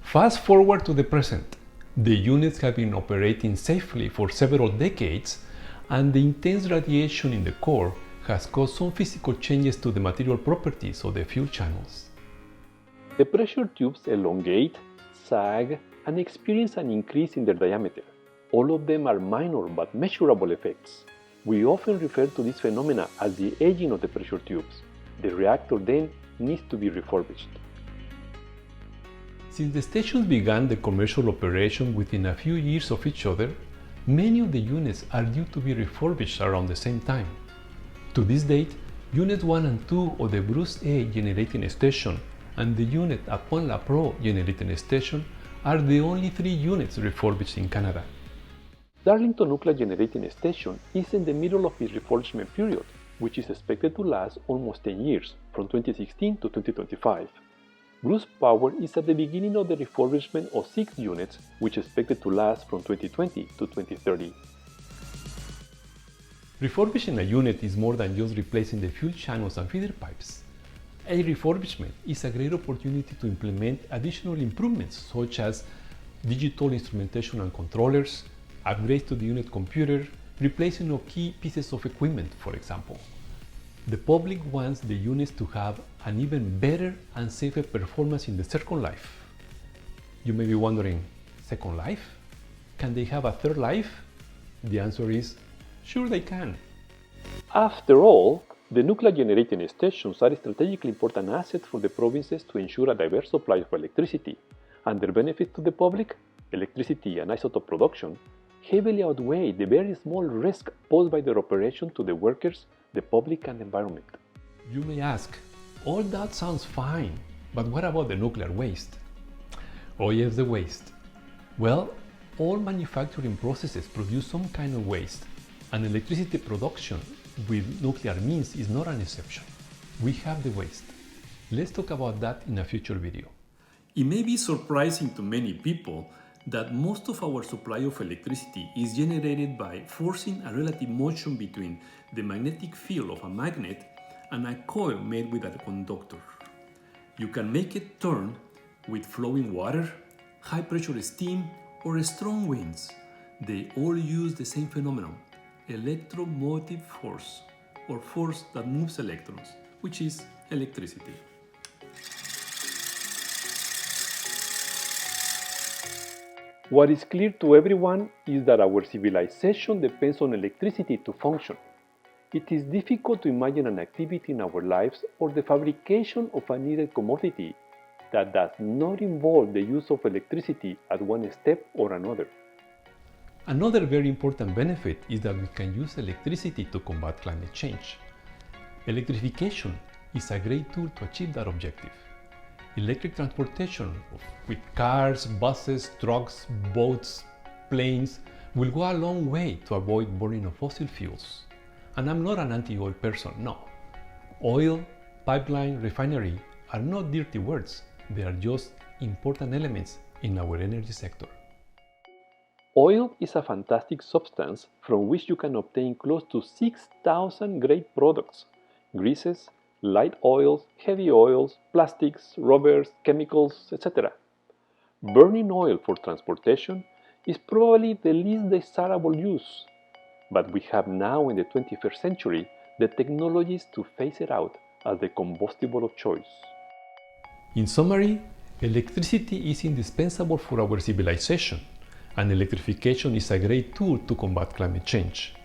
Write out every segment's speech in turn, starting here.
Fast forward to the present. The units have been operating safely for several decades, and the intense radiation in the core has caused some physical changes to the material properties of the fuel channels. The pressure tubes elongate, sag, and experience an increase in their diameter. All of them are minor but measurable effects. We often refer to this phenomena as the aging of the pressure tubes. The reactor then needs to be refurbished. Since the stations began the commercial operation within a few years of each other, many of the units are due to be refurbished around the same time. To this date, Units 1 and 2 of the Bruce A generating station and the unit at Point La Pro generating station are the only 3 units refurbished in Canada. Darlington Nuclear Generating Station is in the middle of its refurbishment period, which is expected to last almost 10 years, from 2016 to 2025. Bruce Power is at the beginning of the refurbishment of 6 units, which is expected to last from 2020 to 2030. Refurbishing a unit is more than just replacing the fuel channels and feeder pipes. A refurbishment is a great opportunity to implement additional improvements such as digital instrumentation and controllers, upgrades to the unit computer, replacing of key pieces of equipment, for example. The public wants the units to have an even better and safer performance in the second life. You may be wondering, second life? Can they have a third life? The answer is, sure they can. After all, the nuclear generating stations are strategically important assets for the provinces to ensure a diverse supply of electricity, and their benefits to the public, electricity and isotope production, heavily outweigh the very small risk posed by their operation to the workers, the public and the environment. You may ask, all that sounds fine, but what about the nuclear waste? Oh yes, the waste. Well, all manufacturing processes produce some kind of waste, and electricity production with nuclear means is not an exception. We have the waste. Let's talk about that in a future video. It may be surprising to many people that most of our supply of electricity is generated by forcing a relative motion between the magnetic field of a magnet and a coil made with a conductor. You can make it turn with flowing water, high pressure steam, or strong winds. They all use the same phenomenon, electromotive force, or force that moves electrons, which is electricity. What is clear to everyone is that our civilization depends on electricity to function. It is difficult to imagine an activity in our lives or the fabrication of a needed commodity that does not involve the use of electricity at one step or another. Another very important benefit is that we can use electricity to combat climate change. Electrification is a great tool to achieve that objective. Electric transportation with cars, buses, trucks, boats, planes will go a long way to avoid burning of fossil fuels. And I'm not an anti-oil person, no. Oil, pipeline, refinery are not dirty words. They are just important elements in our energy sector. Oil is a fantastic substance from which you can obtain close to 6,000 great products: greases, light oils, heavy oils, plastics, rubbers, chemicals, etc. Burning oil for transportation is probably the least desirable use, but we have now in the 21st century the technologies to phase it out as the combustible of choice. In summary, electricity is indispensable for our civilization, and electrification is a great tool to combat climate change.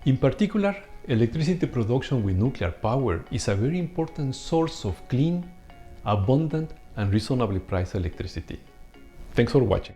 In particular, electricity production with nuclear power is a very important source of clean, abundant, and reasonably priced electricity. Thanks for watching.